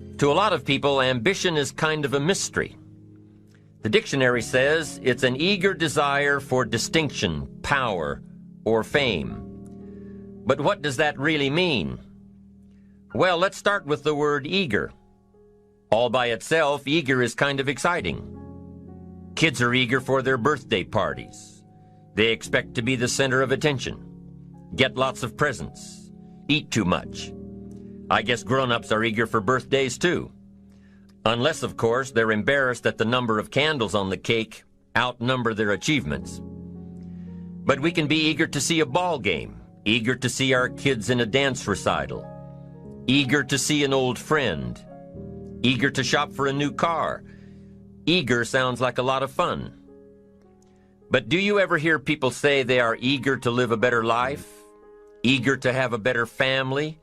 To a lot of people, ambition is kind of a mystery. The dictionary says it's an eager desire for distinction, power, or fame. But what does that really mean? Well, let's start with the word eager. All by itself, eager is kind of exciting. Kids are eager for their birthday parties. They expect to be the center of attention, get lots of presents, eat too much. I guess grown-ups are eager for birthdays too. Unless, of course, they're embarrassed that the number of candles on the cake outnumber their achievements. But we can be eager to see a ball game, eager to see our kids in a dance recital, eager to see an old friend, eager to shop for a new car. Eager sounds like a lot of fun. But do you ever hear people say they are eager to live a better life, eager to have a better family,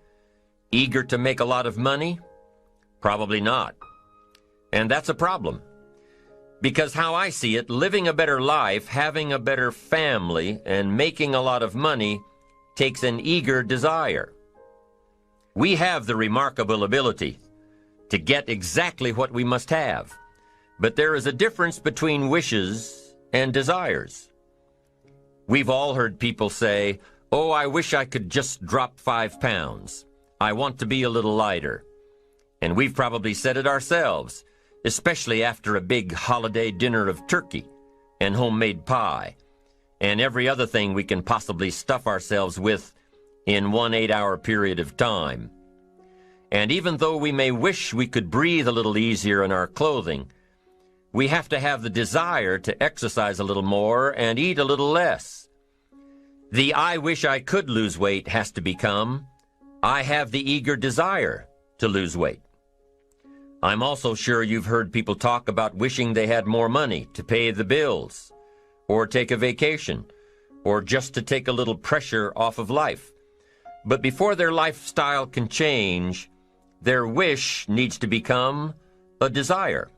eager to make a lot of money? Probably not. And that's a problem. Because how I see it, living a better life, having a better family, and making a lot of money takes an eager desire. We have the remarkable ability to get exactly what we must have. But there is a difference between wishes and desires. We've all heard people say, "Oh, I wish I could just drop 5 pounds. I want to be a little lighter." And we've probably said it ourselves, especially after a big holiday dinner of turkey and homemade pie and every other thing we can possibly stuff ourselves with in one 8-hour period of time. And even though we may wish we could breathe a little easier in our clothing, we have to have the desire to exercise a little more and eat a little less. The "I wish I could lose weight" has to become, "I have the eager desire to lose weight." I'm also sure you've heard people talk about wishing they had more money to pay the bills, or take a vacation, or just to take a little pressure off of life. But before their lifestyle can change, their wish needs to become a desire.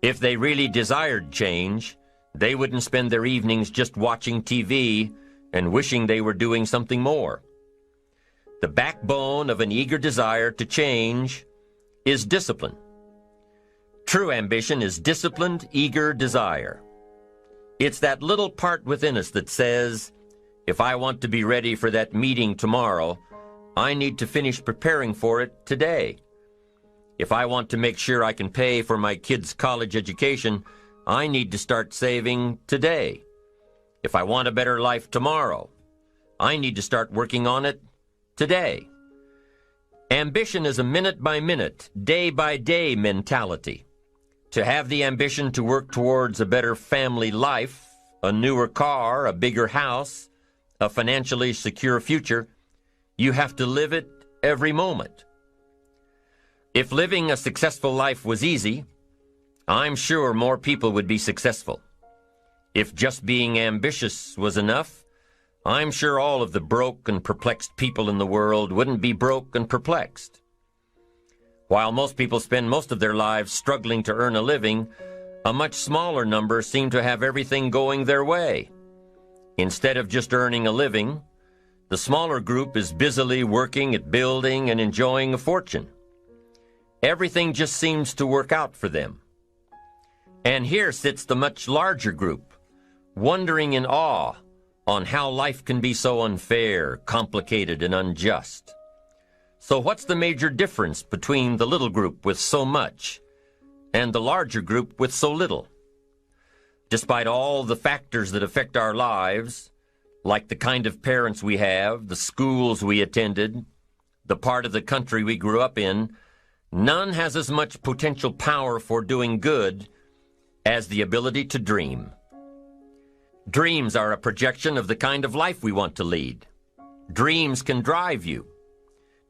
If they really desired change, they wouldn't spend their evenings just watching TV and wishing they were doing something more. The backbone of an eager desire to change is discipline. True ambition is disciplined, eager desire. It's that little part within us that says, if I want to be ready for that meeting tomorrow, I need to finish preparing for it today. If I want to make sure I can pay for my kids' college education, I need to start saving today. If I want a better life tomorrow, I need to start working on it today. Ambition is a minute-by-minute, day-by-day mentality. To have the ambition to work towards a better family life, a newer car, a bigger house, a financially secure future, you have to live it every moment. If living a successful life was easy, I'm sure more people would be successful. If just being ambitious was enough, I'm sure all of the broke and perplexed people in the world wouldn't be broke and perplexed. While most people spend most of their lives struggling to earn a living, a much smaller number seem to have everything going their way. Instead of just earning a living, the smaller group is busily working at building and enjoying a fortune. Everything just seems to work out for them. And here sits the much larger group, wondering in awe on how life can be so unfair, complicated, and unjust. So what's the major difference between the little group with so much and the larger group with so little? Despite all the factors that affect our lives, like the kind of parents we have, the schools we attended, the part of the country we grew up in, none has as much potential power for doing good as the ability to dream. Dreams are a projection of the kind of life we want to lead. Dreams can drive you.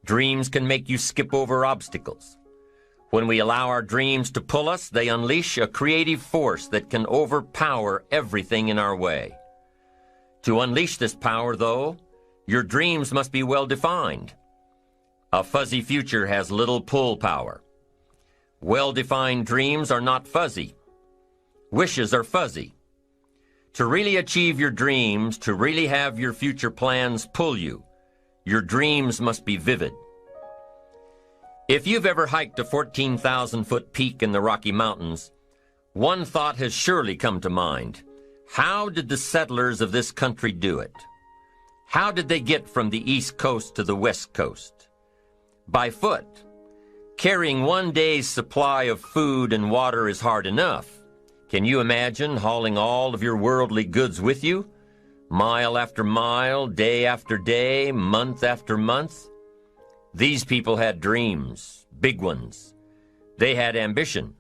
Dreams can make you skip over obstacles. When we allow our dreams to pull us, they unleash a creative force that can overpower everything in our way. To unleash this power, though, your dreams must be well defined. A fuzzy future has little pull power. Well-defined dreams are not fuzzy. Wishes are fuzzy. To really achieve your dreams, to really have your future plans pull you, your dreams must be vivid. If you've ever hiked a 14,000-foot peak in the Rocky Mountains, one thought has surely come to mind. How did the settlers of this country do it? How did they get from the East Coast to the West Coast? By foot. Carrying one day's supply of food and water is hard enough. Can you imagine hauling all of your worldly goods with you? Mile after mile, day after day, month after month? These people had dreams, big ones. They had ambition.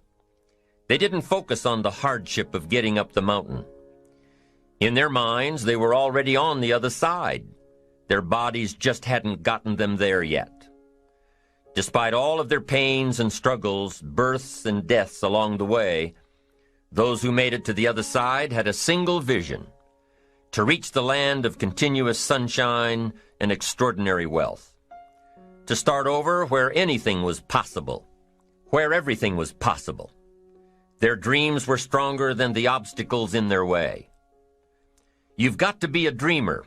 They didn't focus on the hardship of getting up the mountain. In their minds, they were already on the other side. Their bodies just hadn't gotten them there yet. Despite all of their pains and struggles, births and deaths along the way, those who made it to the other side had a single vision: to reach the land of continuous sunshine and extraordinary wealth. To start over where anything was possible, where everything was possible. Their dreams were stronger than the obstacles in their way. You've got to be a dreamer.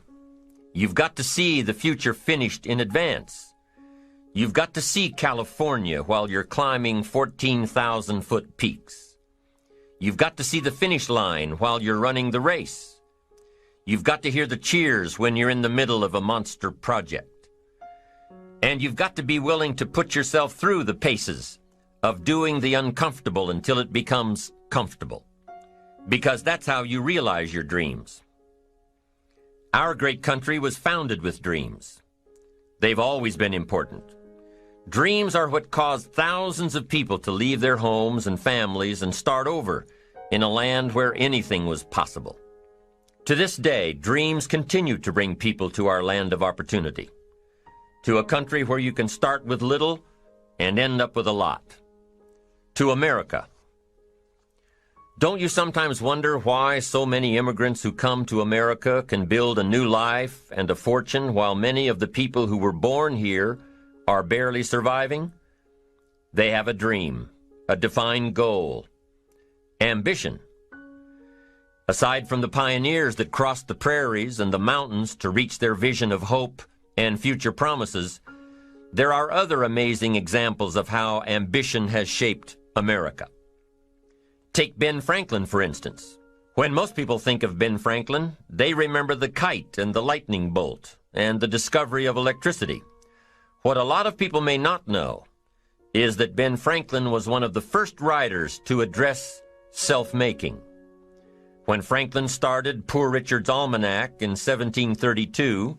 You've got to see the future finished in advance. You've got to see California while you're climbing 14,000-foot peaks. You've got to see the finish line while you're running the race. You've got to hear the cheers when you're in the middle of a monster project. And you've got to be willing to put yourself through the paces of doing the uncomfortable until it becomes comfortable, because that's how you realize your dreams. Our great country was founded with dreams. They've always been important. Dreams are what caused thousands of people to leave their homes and families and start over in a land where anything was possible. To this day, dreams continue to bring people to our land of opportunity, to a country where you can start with little and end up with a lot, to America. Don't you sometimes wonder why so many immigrants who come to America can build a new life and a fortune while many of the people who were born here are barely surviving? They have a dream, a defined goal, ambition. Aside from the pioneers that crossed the prairies and the mountains to reach their vision of hope and future promises, there are other amazing examples of how ambition has shaped America. Take Ben Franklin, for instance. When most people think of Ben Franklin, they remember the kite and the lightning bolt and the discovery of electricity. What a lot of people may not know is that Ben Franklin was one of the first writers to address self-making. When Franklin started Poor Richard's Almanac in 1732,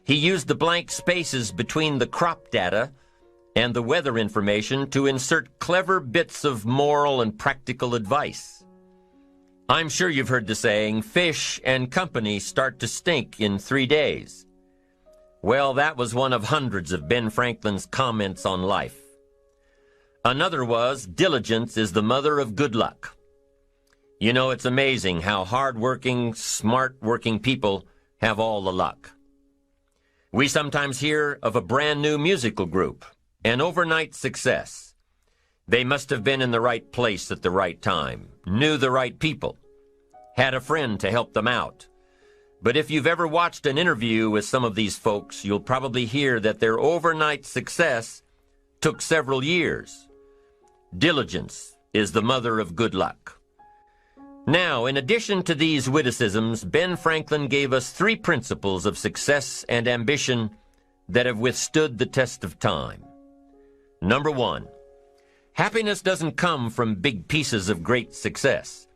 he used the blank spaces between the crop data and the weather information to insert clever bits of moral and practical advice. I'm sure you've heard the saying, fish and company start to stink in 3 days. Well, that was one of hundreds of Ben Franklin's comments on life. Another was, diligence is the mother of good luck. You know, it's amazing how hard-working, smart-working people have all the luck. We sometimes hear of a brand-new musical group, an overnight success. They must have been in the right place at the right time, knew the right people, had a friend to help them out. But if you've ever watched an interview with some of these folks, you'll probably hear that their overnight success took several years. Diligence is the mother of good luck. Now, in addition to these witticisms, Ben Franklin gave us 3 principles of success and ambition that have withstood the test of time. Number 1, happiness doesn't come from big pieces of great success,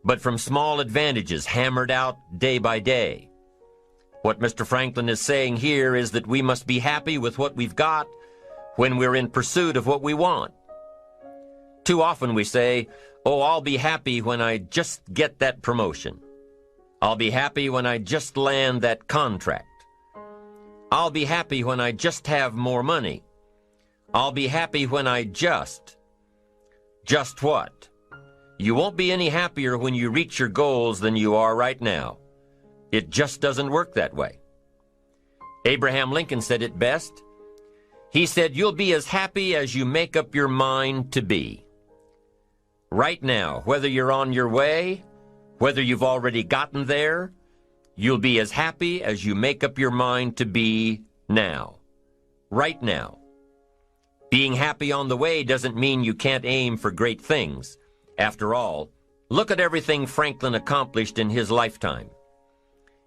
but from small advantages hammered out day by day. What Mr. Franklin is saying here is that we must be happy with what we've got when we're in pursuit of what we want. Too often we say, oh, I'll be happy when I just get that promotion. I'll be happy when I just land that contract. I'll be happy when I just have more money. I'll be happy when I just. Just what? You won't be any happier when you reach your goals than you are right now. It just doesn't work that way. Abraham Lincoln said it best. He said, you'll be as happy as you make up your mind to be. Right now, whether you're on your way, whether you've already gotten there, you'll be as happy as you make up your mind to be now. Right now. Being happy on the way doesn't mean you can't aim for great things. After all, look at everything Franklin accomplished in his lifetime.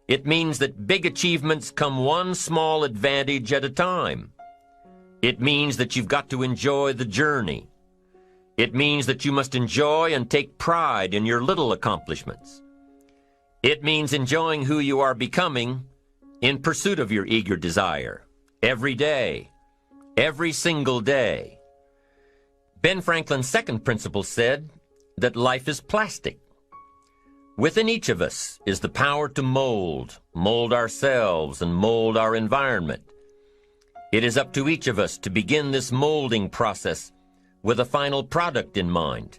It means that big achievements come one small advantage at a time. It means that you've got to enjoy the journey. It means that you must enjoy and take pride in your little accomplishments. It means enjoying who you are becoming in pursuit of your eager desire, every day, every single day. Ben Franklin's second principle said that life is plastic. Within each of us is the power to mold ourselves and mold our environment. It is up to each of us to begin this molding process with a final product in mind.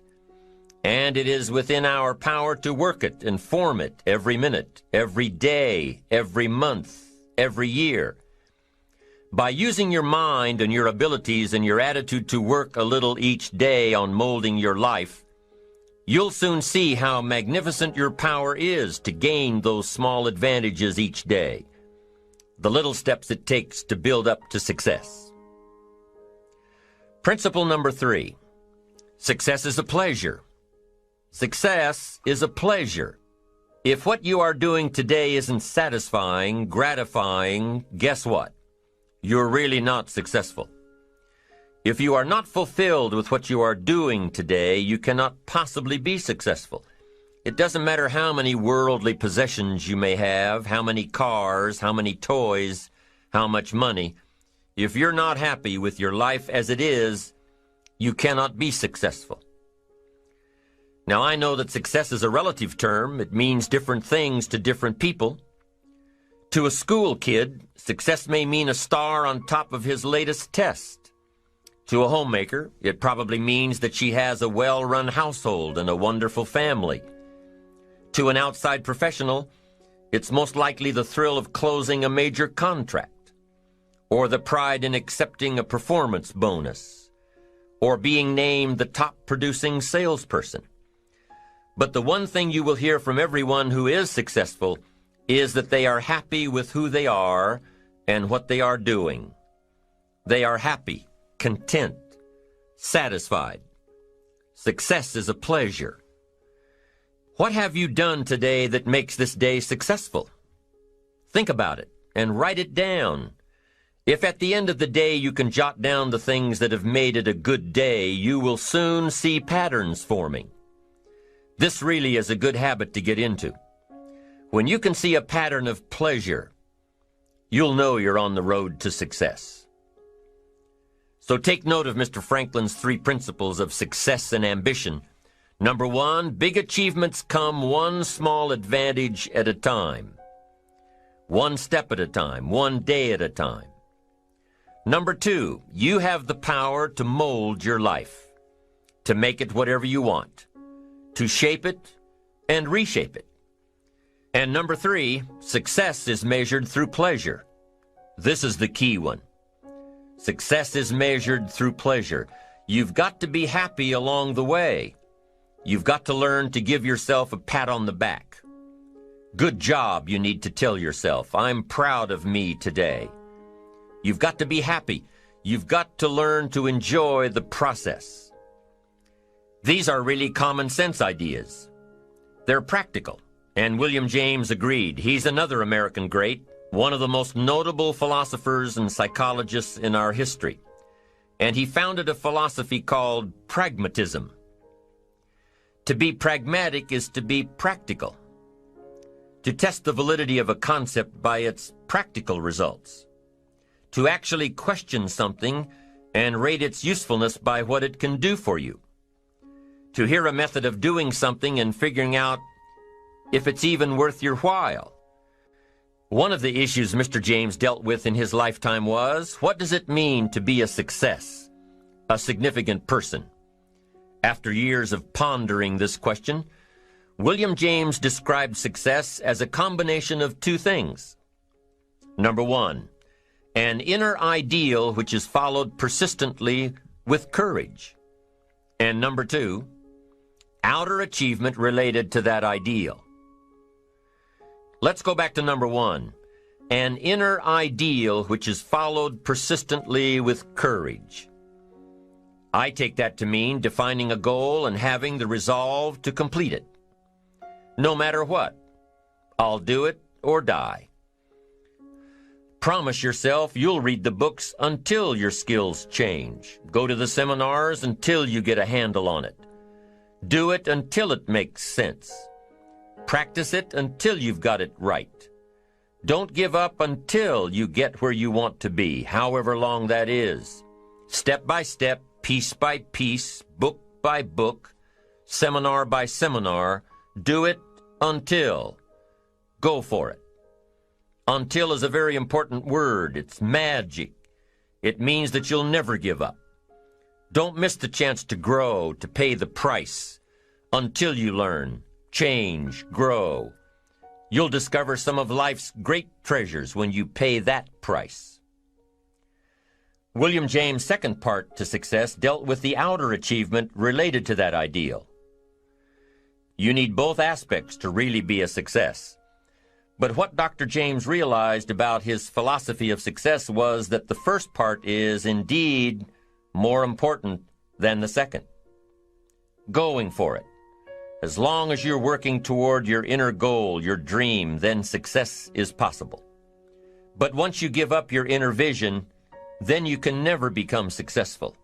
And it is within our power to work it and form it every minute, every day, every month, every year. By using your mind and your abilities and your attitude to work a little each day on molding your life, you'll soon see how magnificent your power is to gain those small advantages each day, the little steps it takes to build up to success. Principle number 3, success is a pleasure. Success is a pleasure. If what you are doing today isn't satisfying, gratifying, guess what? You're really not successful. If you are not fulfilled with what you are doing today, you cannot possibly be successful. It doesn't matter how many worldly possessions you may have, how many cars, how many toys, how much money. If you're not happy with your life as it is, you cannot be successful. Now, I know that success is a relative term. It means different things to different people. To a school kid, success may mean a star on top of his latest test. To a homemaker, it probably means that she has a well-run household and a wonderful family. To an outside professional, it's most likely the thrill of closing a major contract, or the pride in accepting a performance bonus, or being named the top producing salesperson. But the one thing you will hear from everyone who is successful is that they are happy with who they are and what they are doing. They are happy, content, satisfied. Success is a pleasure. What have you done today that makes this day successful? Think about it and write it down. If at the end of the day you can jot down the things that have made it a good day, you will soon see patterns forming. This really is a good habit to get into. When you can see a pattern of pleasure, you'll know you're on the road to success. So take note of Mr. Franklin's 3 principles of success and ambition. Number 1, big achievements come one small advantage at a time. One step at a time, one day at a time. Number 2, you have the power to mold your life, to make it whatever you want, to shape it and reshape it. And number 3, success is measured through pleasure. This is the key one. Success is measured through pleasure. You've got to be happy along the way. You've got to learn to give yourself a pat on the back. Good job, you need to tell yourself. I'm proud of me today. You've got to be happy. You've got to learn to enjoy the process. These are really common sense ideas. They're practical. And William James agreed. He's another American great, one of the most notable philosophers and psychologists in our history. And he founded a philosophy called pragmatism. To be pragmatic is to be practical, to test the validity of a concept by its practical results, to actually question something and rate its usefulness by what it can do for you, to hear a method of doing something and figuring out if it's even worth your while. One of the issues Mr. James dealt with in his lifetime was, what does it mean to be a success, a significant person? After years of pondering this question, William James described success as a combination of 2 things. Number 1, an inner ideal which is followed persistently with courage. And number 2, outer achievement related to that ideal. Let's go back to number 1, an inner ideal which is followed persistently with courage. I take that to mean defining a goal and having the resolve to complete it. No matter what, I'll do it or die. Promise yourself you'll read the books until your skills change. Go to the seminars until you get a handle on it. Do it until it makes sense. Practice it until you've got it right. Don't give up until you get where you want to be, however long that is. Step by step, piece by piece, book by book, seminar by seminar, do it until. Go for it. Until is a very important word. It's magic. It means that you'll never give up. Don't miss the chance to grow, to pay the price. Until you learn, change, grow. You'll discover some of life's great treasures when you pay that price. William James' second part to success dealt with the outer achievement related to that ideal. You need both aspects to really be a success. But what Dr. James realized about his philosophy of success was that the first part is indeed more important than the second. Going for it. As long as you're working toward your inner goal, your dream, then success is possible. But once you give up your inner vision, then you can never become successful.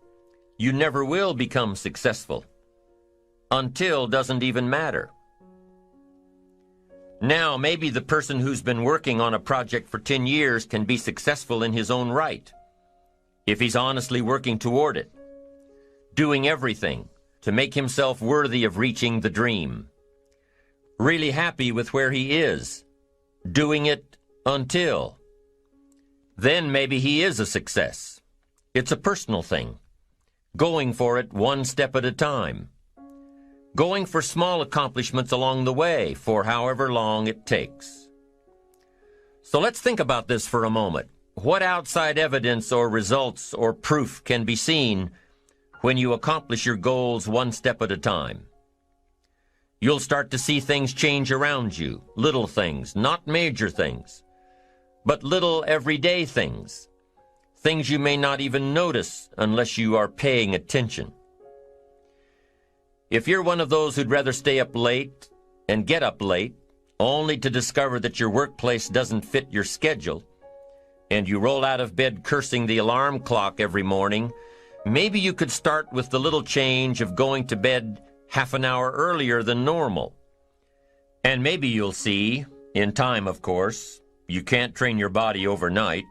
You never will become successful. Until doesn't even matter. Now, maybe the person who's been working on a project for 10 years can be successful in his own right, if he's honestly working toward it, doing everything to make himself worthy of reaching the dream, really happy with where he is, doing it until. Then maybe he is a success. It's a personal thing, going for it one step at a time. Going for small accomplishments along the way for however long it takes. So let's think about this for a moment. What outside evidence or results or proof can be seen when you accomplish your goals one step at a time? You'll start to see things change around you, little things, not major things, but little everyday things, things you may not even notice unless you are paying attention. If you're one of those who'd rather stay up late and get up late, only to discover that your workplace doesn't fit your schedule, and you roll out of bed cursing the alarm clock every morning, maybe you could start with the little change of going to bed half an hour earlier than normal. And maybe you'll see, in time of course, you can't train your body overnight,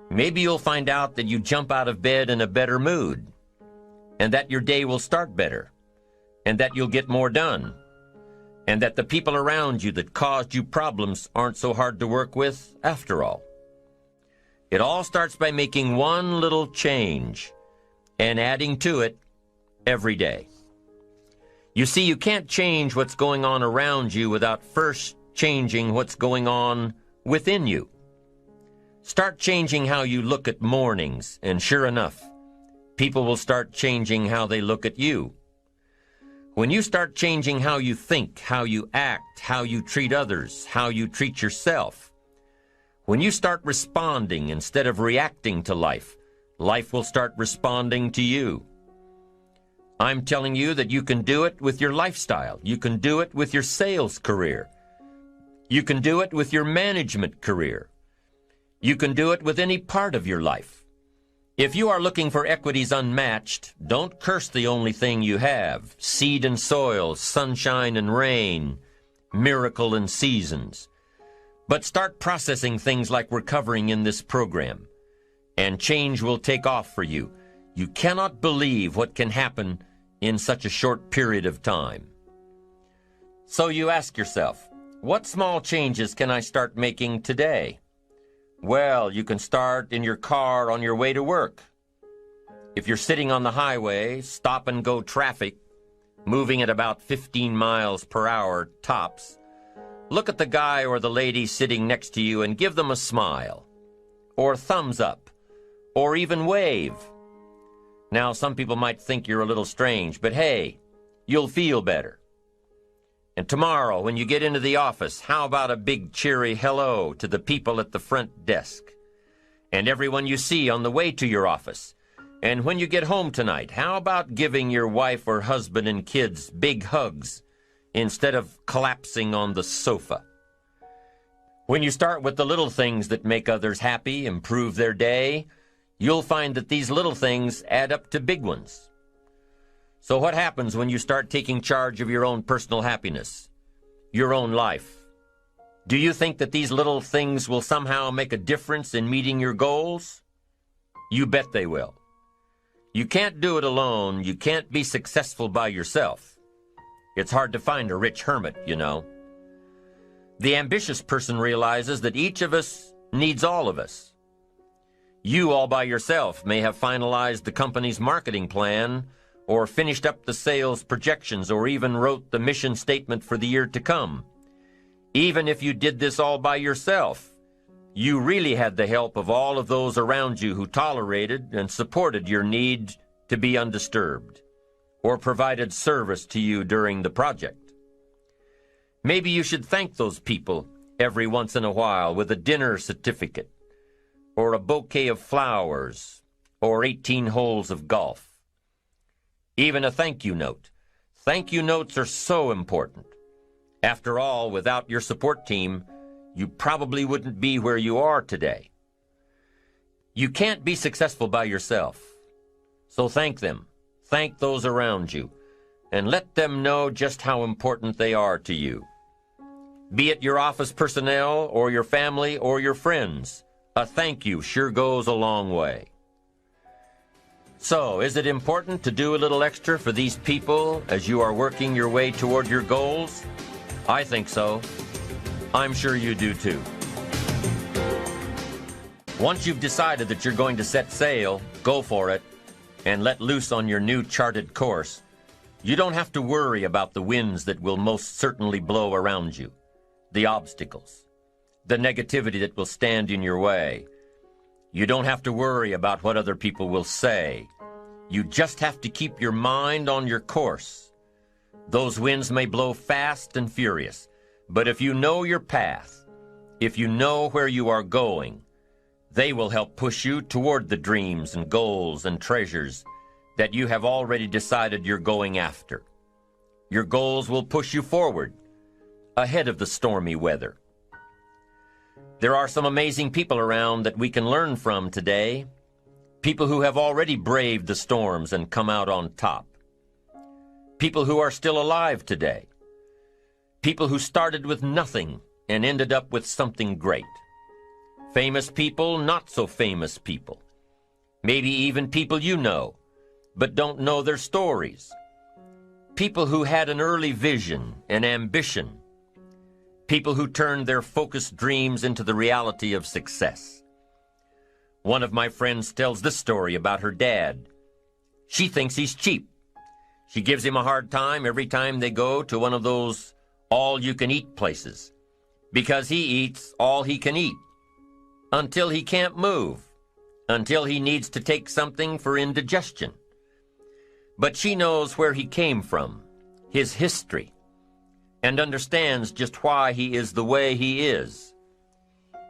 maybe you'll find out that you jump out of bed in a better mood, and that your day will start better, and that you'll get more done, and that the people around you that caused you problems aren't so hard to work with after all. It all starts by making one little change and adding to it every day. You see, you can't change what's going on around you without first changing what's going on within you. Start changing how you look at mornings, and sure enough, people will start changing how they look at you. When you start changing how you think, how you act, how you treat others, how you treat yourself, when you start responding instead of reacting to life, life will start responding to you. I'm telling you that you can do it with your lifestyle. You can do it with your sales career. You can do it with your management career. You can do it with any part of your life. If you are looking for equities unmatched, don't curse the only thing you have, seed and soil, sunshine and rain, miracle and seasons. But start processing things like we're covering in this program, and change will take off for you. You cannot believe what can happen in such a short period of time. So you ask yourself, what small changes can I start making today? Well, you can start in your car on your way to work. If you're sitting on the highway, stop-and-go traffic, moving at about 15 miles per hour tops, look at the guy or the lady sitting next to you and give them a smile, or thumbs up, or even wave. Now, some people might think you're a little strange, but hey, you'll feel better. And tomorrow, when you get into the office, how about a big cheery hello to the people at the front desk and everyone you see on the way to your office? And when you get home tonight, how about giving your wife or husband and kids big hugs instead of collapsing on the sofa? When you start with the little things that make others happy, improve their day, you'll find that these little things add up to big ones. So what happens when you start taking charge of your own personal happiness, your own life? Do you think that these little things will somehow make a difference in meeting your goals? You bet they will. You can't do it alone. You can't be successful by yourself. It's hard to find a rich hermit, you know. The ambitious person realizes that each of us needs all of us. You all by yourself may have finalized the company's marketing plan, or finished up the sales projections, or even wrote the mission statement for the year to come. Even if you did this all by yourself, you really had the help of all of those around you who tolerated and supported your need to be undisturbed, or provided service to you during the project. Maybe you should thank those people every once in a while with a dinner certificate, or a bouquet of flowers, or 18 holes of golf. Even a thank you note. Thank you notes are so important. After all, without your support team, you probably wouldn't be where you are today. You can't be successful by yourself. So thank them. Thank those around you. And let them know just how important they are to you. Be it your office personnel or your family or your friends, a thank you sure goes a long way. So, is it important to do a little extra for these people as you are working your way toward your goals? I think so. I'm sure you do too. Once you've decided that you're going to set sail, go for it, and let loose on your new charted course. You don't have to worry about the winds that will most certainly blow around you, the obstacles, the negativity that will stand in your way. You don't have to worry about what other people will say. You just have to keep your mind on your course. Those winds may blow fast and furious, but if you know your path, if you know where you are going, they will help push you toward the dreams and goals and treasures that you have already decided you're going after. Your goals will push you forward, ahead of the stormy weather. There are some amazing people around that we can learn from today, people who have already braved the storms and come out on top, people who are still alive today, people who started with nothing and ended up with something great, famous people, not so famous people, maybe even people you know, but don't know their stories, people who had an early vision and ambition, people who turned their focused dreams into the reality of success. One of my friends tells this story about her dad. She thinks he's cheap. She gives him a hard time every time they go to one of those all-you-can-eat places, because he eats all he can eat, until he can't move, until he needs to take something for indigestion. But she knows where he came from, his history, and understands just why he is the way he is.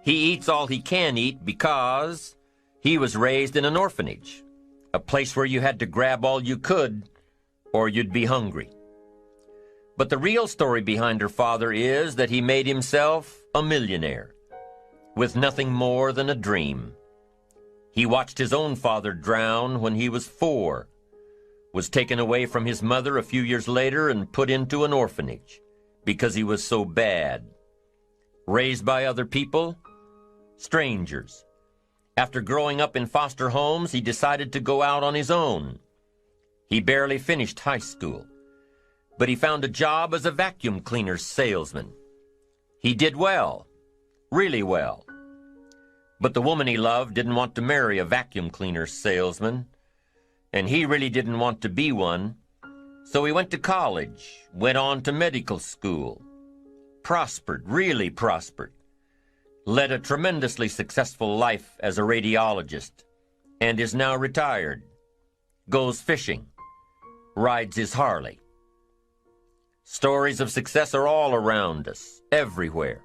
He eats all he can eat because he was raised in an orphanage, a place where you had to grab all you could or you'd be hungry. But the real story behind her father is that he made himself a millionaire with nothing more than a dream. He watched his own father drown when he was 4, was taken away from his mother a few years later and put into an orphanage because he was so bad. Raised by other people, strangers. After growing up in foster homes, he decided to go out on his own. He barely finished high school, but he found a job as a vacuum cleaner salesman. He did well, really well. But the woman he loved didn't want to marry a vacuum cleaner salesman, and he really didn't want to be one, so he went to college, went on to medical school, prospered, really prospered, led a tremendously successful life as a radiologist, and is now retired, goes fishing, rides his Harley. Stories of success are all around us, everywhere.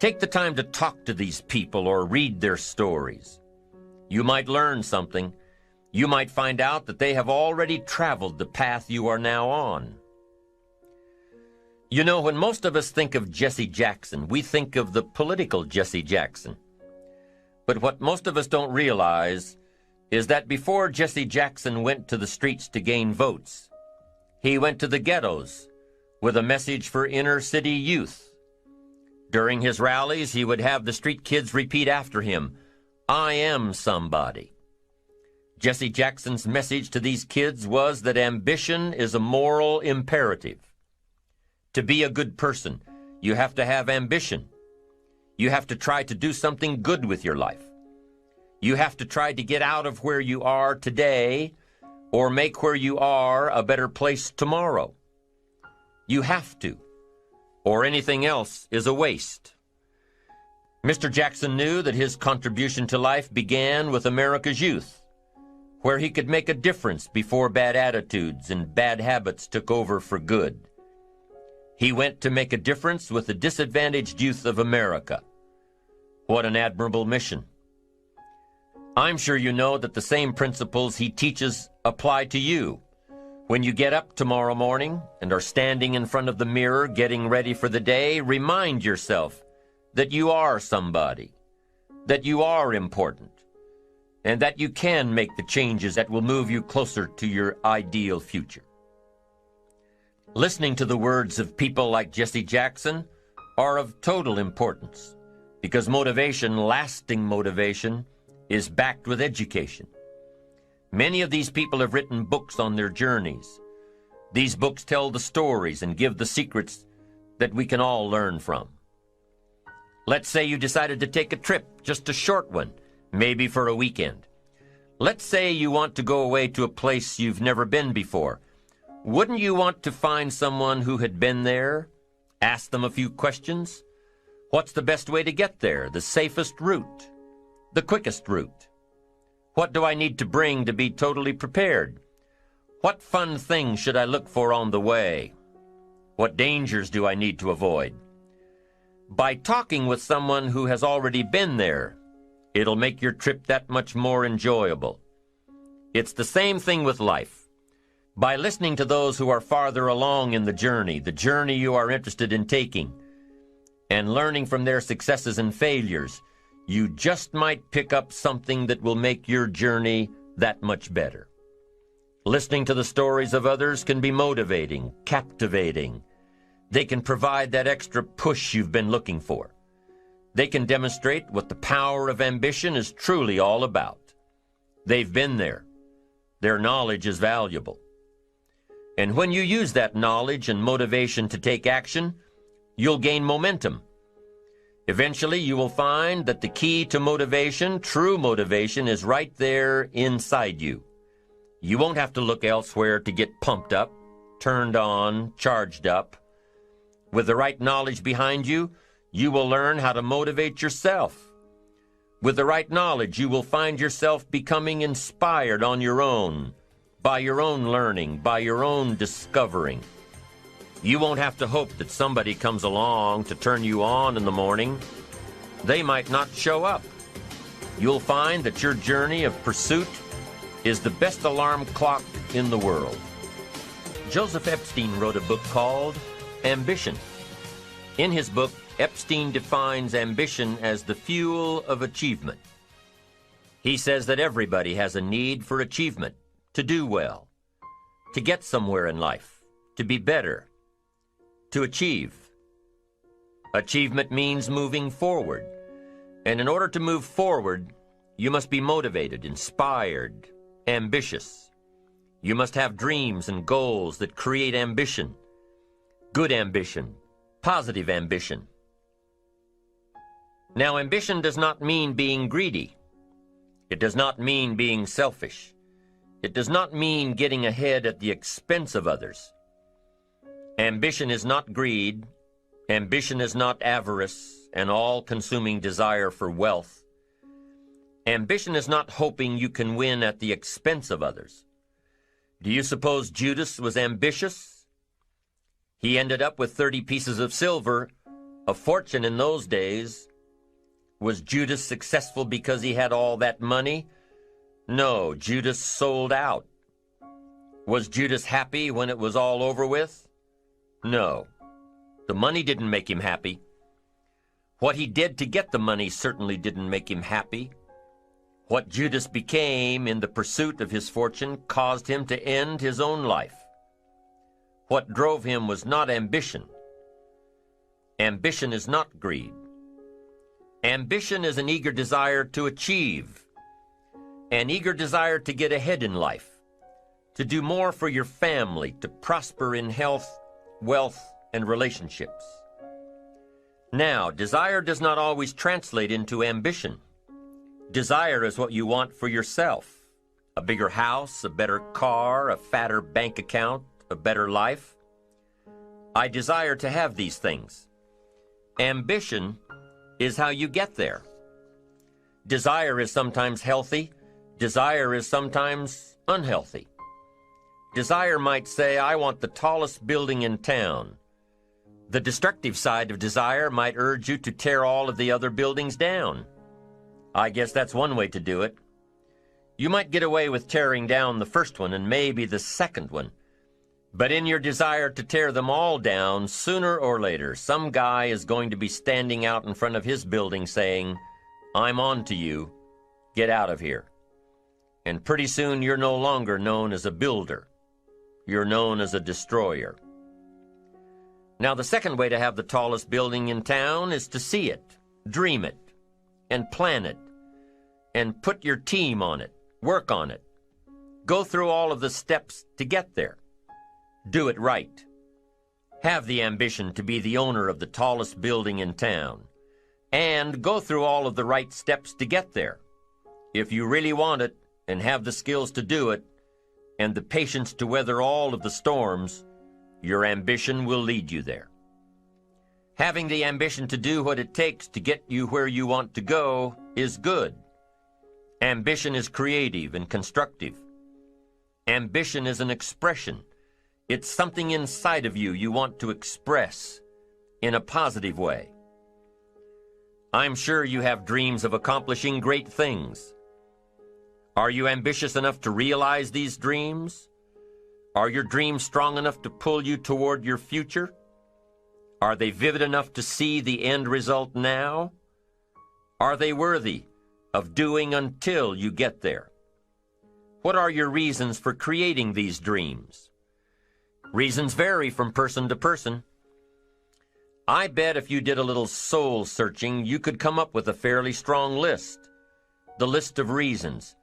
Take the time to talk to these people or read their stories. You might learn something, You might find out that they have already traveled the path you are now on. You know, when most of us think of Jesse Jackson, we think of the political Jesse Jackson. But what most of us don't realize is that before Jesse Jackson went to the streets to gain votes, he went to the ghettos with a message for inner city youth. During his rallies, he would have the street kids repeat after him, "I am somebody." Jesse Jackson's message to these kids was that ambition is a moral imperative. To be a good person, you have to have ambition. You have to try to do something good with your life. You have to try to get out of where you are today or make where you are a better place tomorrow. You have to, or anything else is a waste. Mr. Jackson knew that his contribution to life began with America's youth, where he could make a difference before bad attitudes and bad habits took over for good. He went to make a difference with the disadvantaged youth of America. What an admirable mission. I'm sure you know that the same principles he teaches apply to you. When you get up tomorrow morning and are standing in front of the mirror getting ready for the day, remind yourself that you are somebody, that you are important, and that you can make the changes that will move you closer to your ideal future. Listening to the words of people like Jesse Jackson are of total importance because motivation, lasting motivation, is backed with education. Many of these people have written books on their journeys. These books tell the stories and give the secrets that we can all learn from. Let's say you decided to take a trip, just a short one, maybe for a weekend. Let's say you want to go away to a place you've never been before. Wouldn't you want to find someone who had been there? Ask them a few questions. What's the best way to get there? The safest route? The quickest route? What do I need to bring to be totally prepared? What fun things should I look for on the way? What dangers do I need to avoid? By talking with someone who has already been there, it'll make your trip that much more enjoyable. It's the same thing with life. By listening to those who are farther along in the journey you are interested in taking, and learning from their successes and failures, you just might pick up something that will make your journey that much better. Listening to the stories of others can be motivating, captivating. They can provide that extra push you've been looking for. They can demonstrate what the power of ambition is truly all about. They've been there. Their knowledge is valuable. And when you use that knowledge and motivation to take action, you'll gain momentum. Eventually, you will find that the key to motivation, true motivation, is right there inside you. You won't have to look elsewhere to get pumped up, turned on, charged up. With the right knowledge behind you, you will learn how to motivate yourself. With the right knowledge, you will find yourself becoming inspired on your own, by your own learning, by your own discovering. You won't have to hope that somebody comes along to turn you on in the morning. They might not show up. You'll find that your journey of pursuit is the best alarm clock in the world. Joseph Epstein wrote a book called Ambition. In his book, Epstein defines ambition as the fuel of achievement. He says that everybody has a need for achievement, to do well, to get somewhere in life, to be better, to achieve. Achievement means moving forward. And in order to move forward, you must be motivated, inspired, ambitious. You must have dreams and goals that create ambition. Good ambition, positive ambition. Now, ambition does not mean being greedy. It does not mean being selfish. It does not mean getting ahead at the expense of others. Ambition is not greed. Ambition is not avarice, an all-consuming desire for wealth. Ambition is not hoping you can win at the expense of others. Do you suppose Judas was ambitious? He ended up with 30 pieces of silver, a fortune in those days. Was Judas successful because he had all that money? No, Judas sold out. Was Judas happy when it was all over with? No. The money didn't make him happy. What he did to get the money certainly didn't make him happy. What Judas became in the pursuit of his fortune caused him to end his own life. What drove him was not ambition. Ambition is not greed. Ambition is an eager desire to achieve, an eager desire to get ahead in life, to do more for your family, to prosper in health, wealth, and relationships. Now, desire does not always translate into ambition. Desire is what you want for yourself. A bigger house, a better car, a fatter bank account, a better life. I desire to have these things. Ambition is how you get there. Desire is sometimes healthy. Desire is sometimes unhealthy. Desire might say, I want the tallest building in town. The destructive side of desire might urge you to tear all of the other buildings down. I guess that's one way to do it. You might get away with tearing down the first one and maybe the second one. But in your desire to tear them all down, sooner or later, some guy is going to be standing out in front of his building saying, I'm on to you. Get out of here. And pretty soon you're no longer known as a builder. You're known as a destroyer. Now, the second way to have the tallest building in town is to see it, dream it, and plan it, and put your team on it, work on it. Go through all of the steps to get there. Do it right. Have the ambition to be the owner of the tallest building in town, and go through all of the right steps to get there. If you really want it, and have the skills to do it, and the patience to weather all of the storms, your ambition will lead you there. Having the ambition to do what it takes to get you where you want to go is good. Ambition is creative and constructive. Ambition is an expression. It's something inside of you want to express in a positive way. I'm sure you have dreams of accomplishing great things. Are you ambitious enough to realize these dreams? Are your dreams strong enough to pull you toward your future? Are they vivid enough to see the end result now? Are they worthy of doing until you get there? What are your reasons for creating these dreams? Reasons vary from person to person. I bet if you did a little soul searching, you could come up with a fairly strong list. The list of reasons.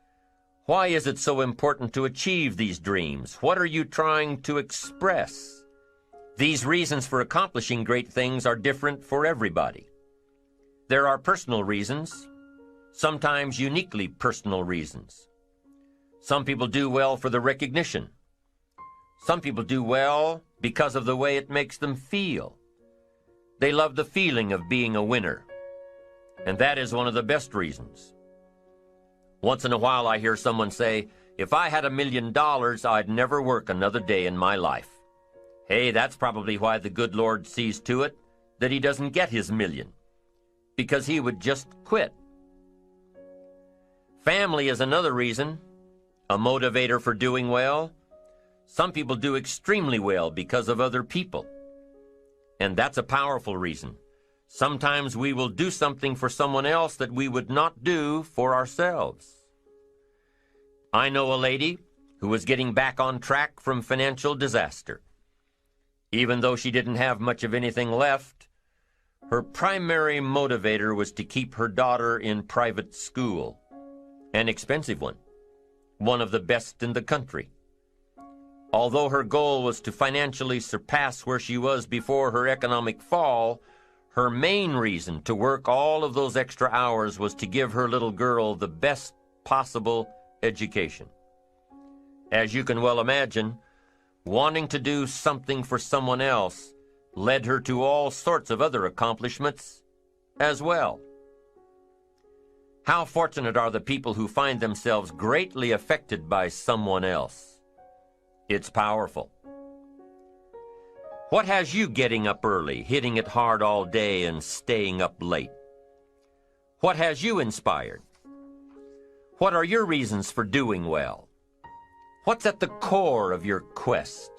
Why is it so important to achieve these dreams? What are you trying to express? These reasons for accomplishing great things are different for everybody. There are personal reasons, sometimes uniquely personal reasons. Some people do well for the recognition. Some people do well because of the way it makes them feel. They love the feeling of being a winner, and that is one of the best reasons. Once in a while I hear someone say, if I had $1 million, I'd never work another day in my life. Hey, that's probably why the good Lord sees to it that he doesn't get his million, because he would just quit. Family is another reason, a motivator for doing well. Some people do extremely well because of other people, and that's a powerful reason. Sometimes we will do something for someone else that we would not do for ourselves. I know a lady who was getting back on track from financial disaster. Even though she didn't have much of anything left, her primary motivator was to keep her daughter in private school, an expensive one of the best in the country. Although her goal was to financially surpass where she was before her economic fall, her main reason to work all of those extra hours was to give her little girl the best possible education. As you can well imagine, wanting to do something for someone else led her to all sorts of other accomplishments as well. How fortunate are the people who find themselves greatly affected by someone else? It's powerful. What has you getting up early, hitting it hard all day, and staying up late? What has you inspired? What are your reasons for doing well? What's at the core of your quest?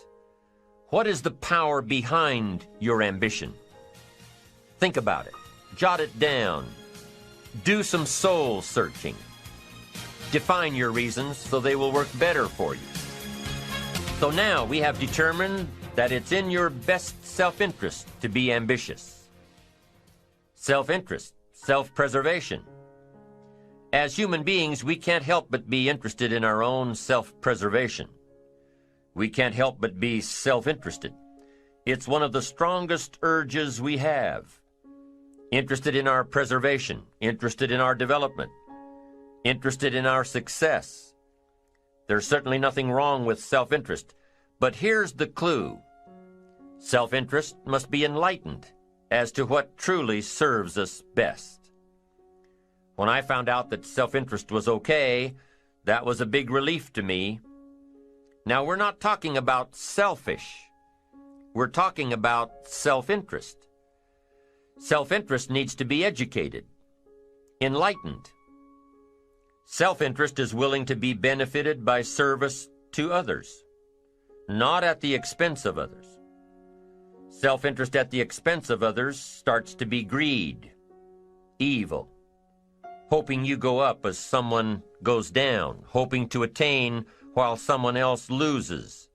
What is the power behind your ambition? Think about it. Jot it down. Do some soul searching. Define your reasons so they will work better for you. So now we have determined that it's in your best self-interest to be ambitious. Self-interest, self-preservation. As human beings, we can't help but be interested in our own self-preservation. We can't help but be self-interested. It's one of the strongest urges we have. Interested in our preservation, interested in our development, interested in our success. There's certainly nothing wrong with self-interest, but here's the clue. Self-interest must be enlightened as to what truly serves us best. When I found out that self-interest was okay, that was a big relief to me. Now, we're not talking about selfish. We're talking about self-interest. Self-interest needs to be educated, enlightened. Self-interest is willing to be benefited by service to others, not at the expense of others. Self-interest at the expense of others starts to be greed, evil, hoping you go up as someone goes down, hoping to attain while someone else loses.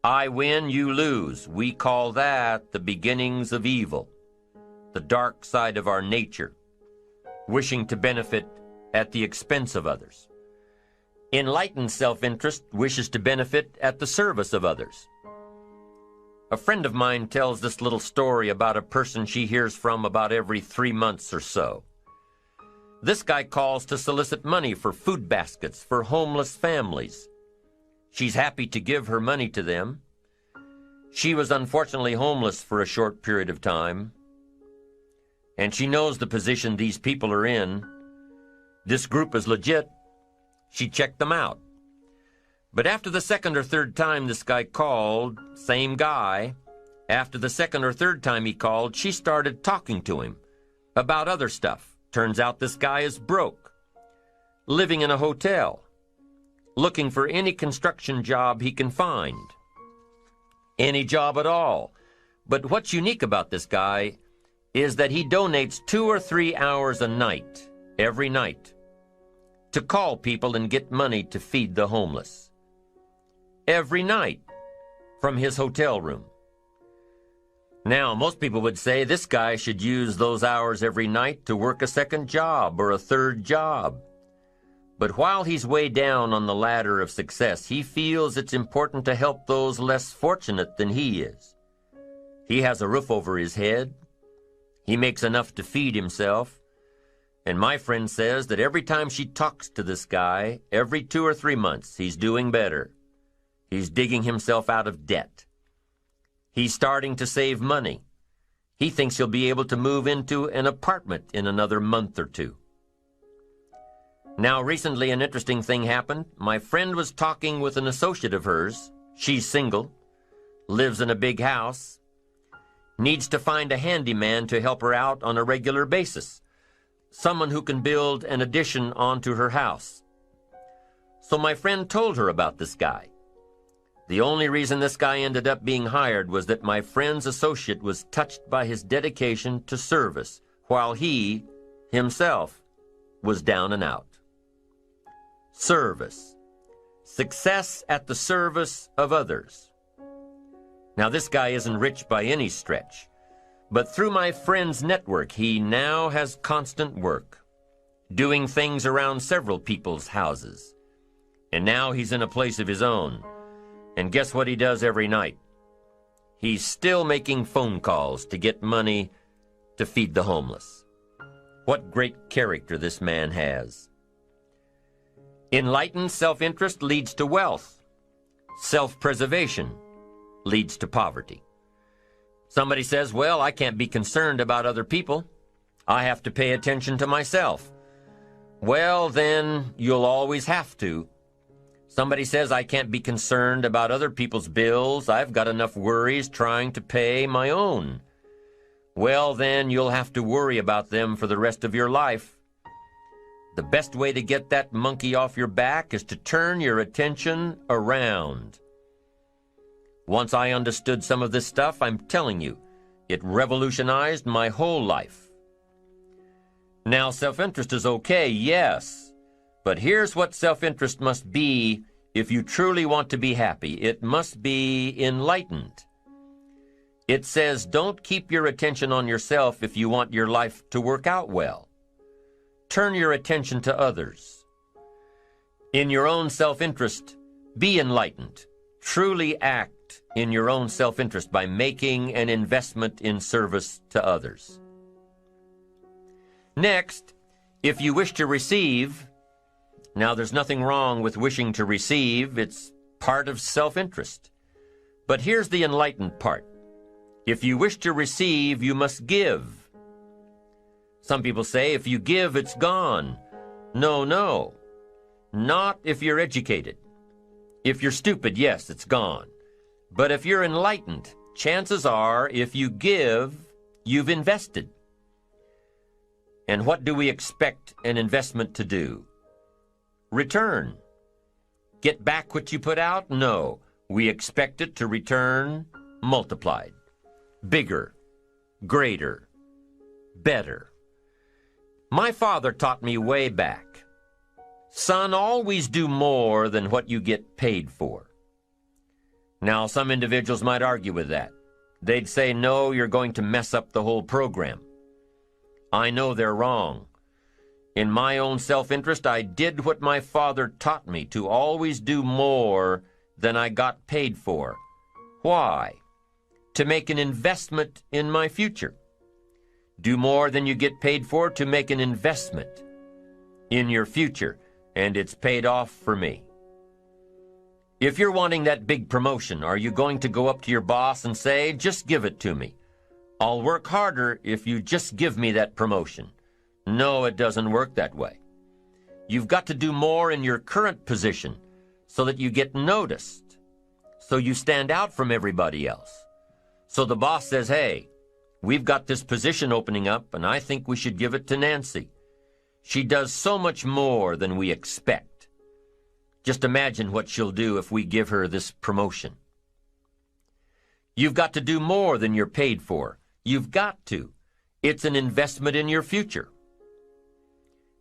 I win, you lose. We call that the beginnings of evil, the dark side of our nature, wishing to benefit at the expense of others. Enlightened self-interest wishes to benefit at the service of others. A friend of mine tells this little story about a person she hears from about every 3 months or so. This guy calls to solicit money for food baskets for homeless families. She's happy to give her money to them. She was unfortunately homeless for a short period of time, and she knows the position these people are in. This group is legit. She checked them out. But after the second or third time this guy called, same guy, after the second or third time he called, she started talking to him about other stuff. Turns out this guy is broke, living in a hotel, looking for any construction job he can find. Any job at all. But what's unique about this guy is that he donates 2 or 3 hours a night, every night, to call people and get money to feed the homeless. Every night, from his hotel room. Now, most people would say this guy should use those hours every night to work a second job or a third job. But while he's way down on the ladder of success, he feels it's important to help those less fortunate than he is. He has a roof over his head. He makes enough to feed himself. And my friend says that every time she talks to this guy, every 2 or 3 months, he's doing better. He's digging himself out of debt. He's starting to save money. He thinks he'll be able to move into an apartment in another month or 2. Now, recently an interesting thing happened. My friend was talking with an associate of hers. She's single, lives in a big house, needs to find a handyman to help her out on a regular basis, someone who can build an addition onto her house. So my friend told her about this guy. The only reason this guy ended up being hired was that my friend's associate was touched by his dedication to service, while he, himself, was down and out. Service. Success at the service of others. Now, this guy isn't rich by any stretch, but through my friend's network, he now has constant work, doing things around several people's houses. And now he's in a place of his own. And guess what he does every night? He's still making phone calls to get money to feed the homeless. What great character this man has. Enlightened self-interest leads to wealth. Self-preservation leads to poverty. Somebody says, well, I can't be concerned about other people. I have to pay attention to myself. Well, then you'll always have to. Somebody says I can't be concerned about other people's bills. I've got enough worries trying to pay my own. Well, then you'll have to worry about them for the rest of your life. The best way to get that monkey off your back is to turn your attention around. Once I understood some of this stuff, I'm telling you, it revolutionized my whole life. Now, self-interest is okay, yes, but here's what self-interest must be if you truly want to be happy. It must be enlightened. It says don't keep your attention on yourself if you want your life to work out well. Turn your attention to others. In your own self-interest, be enlightened. Truly act in your own self-interest by making an investment in service to others. Next, if you wish to receive, now there's nothing wrong with wishing to receive. It's part of self-interest. But here's the enlightened part. If you wish to receive, you must give. Some people say, if you give, it's gone. No. Not if you're educated. If you're stupid, yes, it's gone. But if you're enlightened, chances are, if you give, you've invested. And what do we expect an investment to do? Return. Get back what you put out? No. We expect it to return multiplied. Bigger. Greater. Better. My father taught me way back, son, always do more than what you get paid for. Now, some individuals might argue with that. They'd say, no, you're going to mess up the whole program. I know they're wrong. In my own self-interest, I did what my father taught me, to always do more than I got paid for. Why? To make an investment in my future. Do more than you get paid for to make an investment in your future, and it's paid off for me. If you're wanting that big promotion, are you going to go up to your boss and say, just give it to me? I'll work harder if you just give me that promotion. No, it doesn't work that way. You've got to do more in your current position so that you get noticed, so you stand out from everybody else. So the boss says, hey, we've got this position opening up, and I think we should give it to Nancy. She does so much more than we expect. Just imagine what she'll do if we give her this promotion. You've got to do more than you're paid for. You've got to. It's an investment in your future.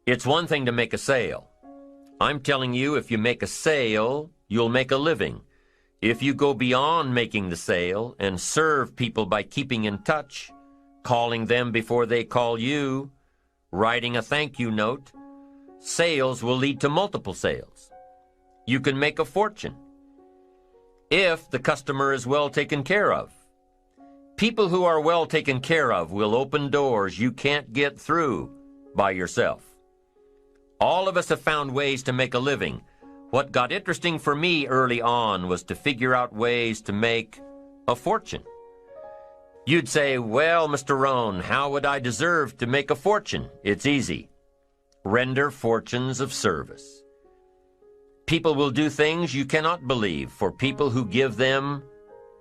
It's one thing to make a sale. I'm telling you, if you make a sale, you'll make a living. If you go beyond making the sale and serve people by keeping in touch, calling them before they call you, writing a thank you note, sales will lead to multiple sales. You can make a fortune if the customer is well taken care of. People who are well taken care of will open doors you can't get through by yourself. All of us have found ways to make a living. What got interesting for me early on was to figure out ways to make a fortune. You'd say, well, Mr. Rohn, how would I deserve to make a fortune? It's easy. Render fortunes of service. People will do things you cannot believe for people who give them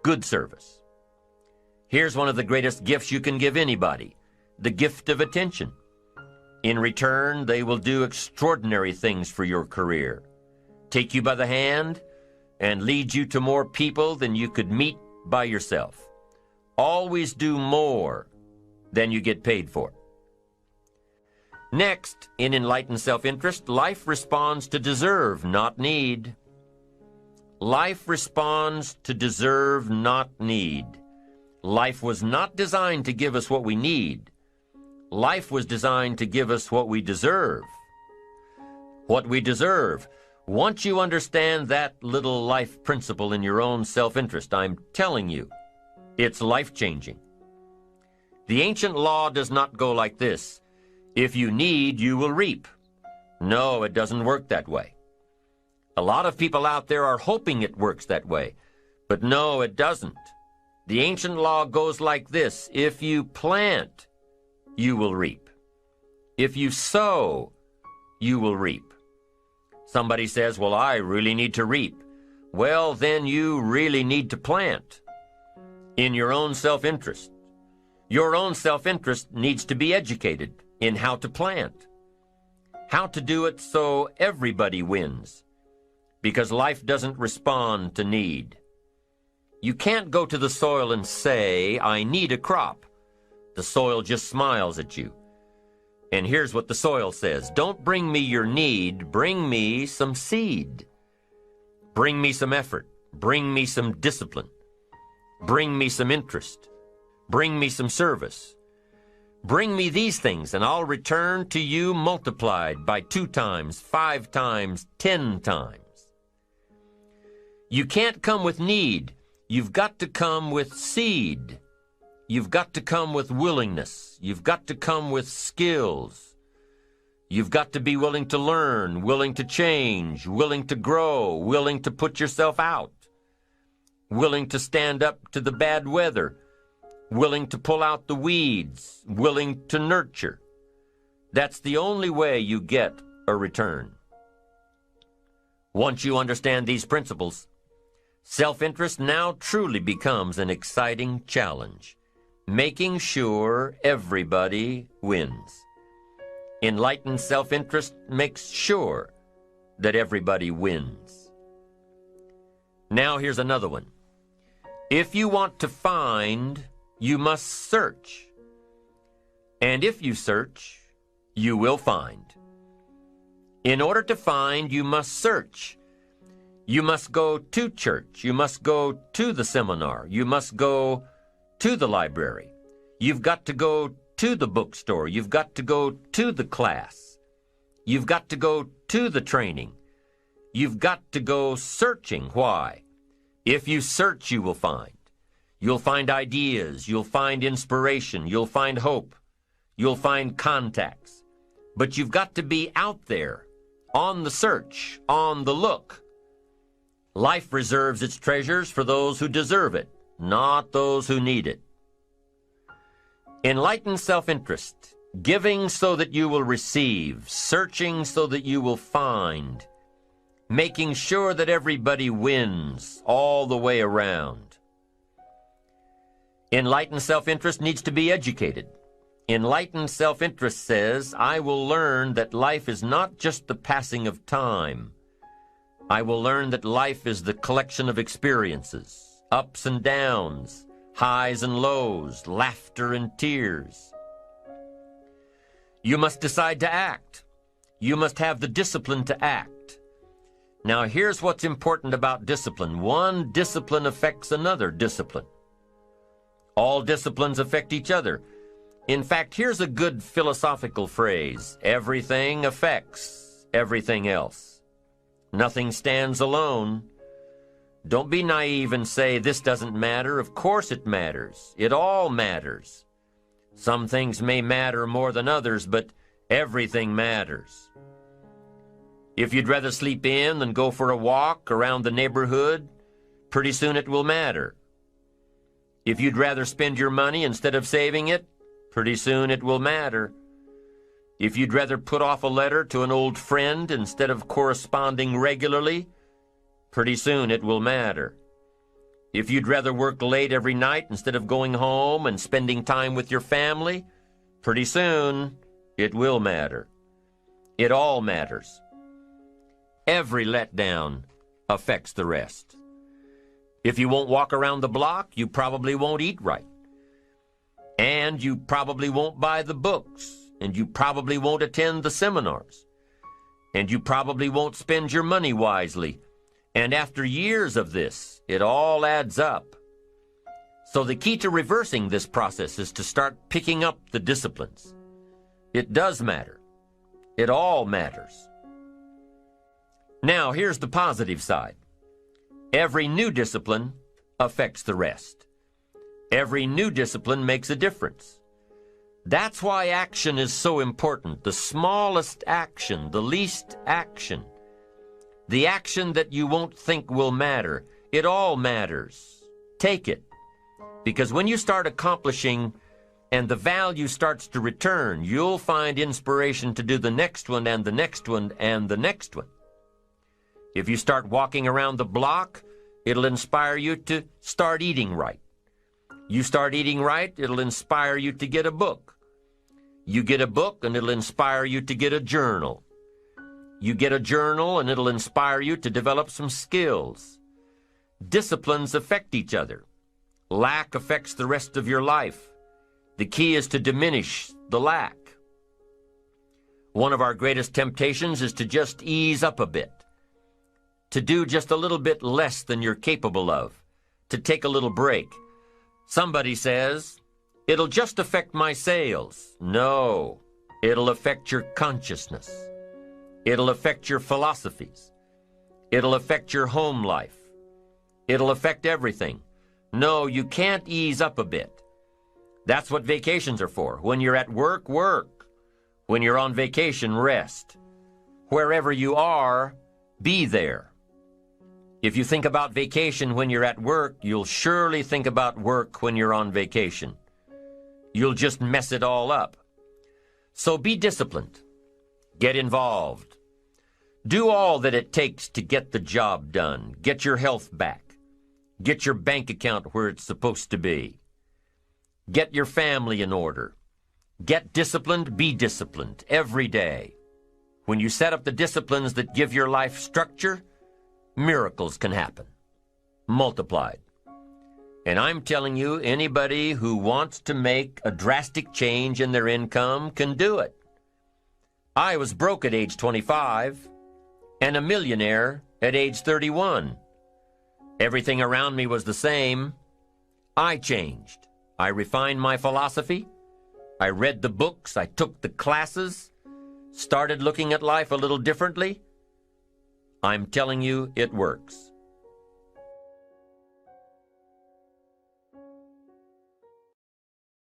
good service. Here's one of the greatest gifts you can give anybody, the gift of attention. In return, they will do extraordinary things for your career. Take you by the hand, and lead you to more people than you could meet by yourself. Always do more than you get paid for. Next, in enlightened self-interest, life responds to deserve, not need. Life responds to deserve, not need. Life was not designed to give us what we need. Life was designed to give us what we deserve. What we deserve. Once you understand that little life principle in your own self-interest, I'm telling you, it's life-changing. The ancient law does not go like this. If you need, you will reap. No, it doesn't work that way. A lot of people out there are hoping it works that way, but no, it doesn't. The ancient law goes like this. If you plant, you will reap. If you sow, you will reap. Somebody says, well, I really need to reap. Well, then you really need to plant in your own self-interest. Your own self-interest needs to be educated in how to plant. how to do it so everybody wins, because life doesn't respond to need. You can't go to the soil and say, I need a crop. The soil just smiles at you. And here's what the soil says: don't bring me your need, bring me some seed. Bring me some effort. Bring me some discipline. Bring me some interest. Bring me some service. Bring me these things, and I'll return to you multiplied by 2 times, 5 times, 10 times. You can't come with need. You've got to come with seed. You've got to come with willingness. You've got to come with skills. You've got to be willing to learn, willing to change, willing to grow, willing to put yourself out, willing to stand up to the bad weather, willing to pull out the weeds, willing to nurture. That's the only way you get a return. Once you understand these principles, self-interest now truly becomes an exciting challenge, making sure everybody wins. Enlightened self-interest makes sure that everybody wins. Now here's another one. If you want to find, you must search. And if you search, you will find. In order to find, you must search. You must go to church. You must go to the seminar. You must go to the library. You've got to go to the bookstore. You've got to go to the class. You've got to go to the training. You've got to go searching. Why? If you search, you will find. You'll find ideas. You'll find inspiration. You'll find hope. You'll find contacts. But you've got to be out there, on the search, on the look. Life reserves its treasures for those who deserve it, not those who need it. Enlightened self-interest, giving so that you will receive, searching so that you will find, making sure that everybody wins all the way around. Enlightened self-interest needs to be educated. Enlightened self-interest says, I will learn that life is not just the passing of time. I will learn that life is the collection of experiences, ups and downs, highs and lows, laughter and tears. You must decide to act. You must have the discipline to act. Now here's what's important about discipline. One discipline affects another discipline. All disciplines affect each other. In fact, here's a good philosophical phrase. Everything affects everything else. Nothing stands alone. Don't be naive and say, this doesn't matter. Of course it matters. It all matters. Some things may matter more than others, but everything matters. If you'd rather sleep in than go for a walk around the neighborhood, pretty soon it will matter. If you'd rather spend your money instead of saving it, pretty soon it will matter. If you'd rather put off a letter to an old friend instead of corresponding regularly, pretty soon it will matter. If you'd rather work late every night instead of going home and spending time with your family, pretty soon it will matter. It all matters. Every letdown affects the rest. If you won't walk around the block, you probably won't eat right. And you probably won't buy the books. And you probably won't attend the seminars. And you probably won't spend your money wisely. And after years of this, it all adds up. So the key to reversing this process is to start picking up the disciplines. It does matter. It all matters. Now, here's the positive side. Every new discipline affects the rest. Every new discipline makes a difference. That's why action is so important. The smallest action, the least action, the action that you won't think will matter, it all matters. Take it. Because when you start accomplishing and the value starts to return, you'll find inspiration to do the next one and the next one and the next one. If you start walking around the block, it'll inspire you to start eating right. You start eating right, it'll inspire you to get a book. You get a book, and it'll inspire you to get a journal. You get a journal and it'll inspire you to develop some skills. Disciplines affect each other. Lack affects the rest of your life. The key is to diminish the lack. One of our greatest temptations is to just ease up a bit, to do just a little bit less than you're capable of, to take a little break. Somebody says, "It'll just affect my sales." No, it'll affect your consciousness. It'll affect your philosophies. It'll affect your home life. It'll affect everything. No, you can't ease up a bit. That's what vacations are for. When you're at work, work. When you're on vacation, rest. Wherever you are, be there. If you think about vacation when you're at work, you'll surely think about work when you're on vacation. You'll just mess it all up. So be disciplined. Get involved. Do all that it takes to get the job done. Get your health back. Get your bank account where it's supposed to be. Get your family in order. Get disciplined, be disciplined every day. When you set up the disciplines that give your life structure, miracles can happen, multiplied. And I'm telling you, anybody who wants to make a drastic change in their income can do it. I was broke at age 25 and a millionaire at age 31. Everything around me was the same. I changed. I refined my philosophy. I read the books. I took the classes. Started looking at life a little differently. I'm telling you, it works.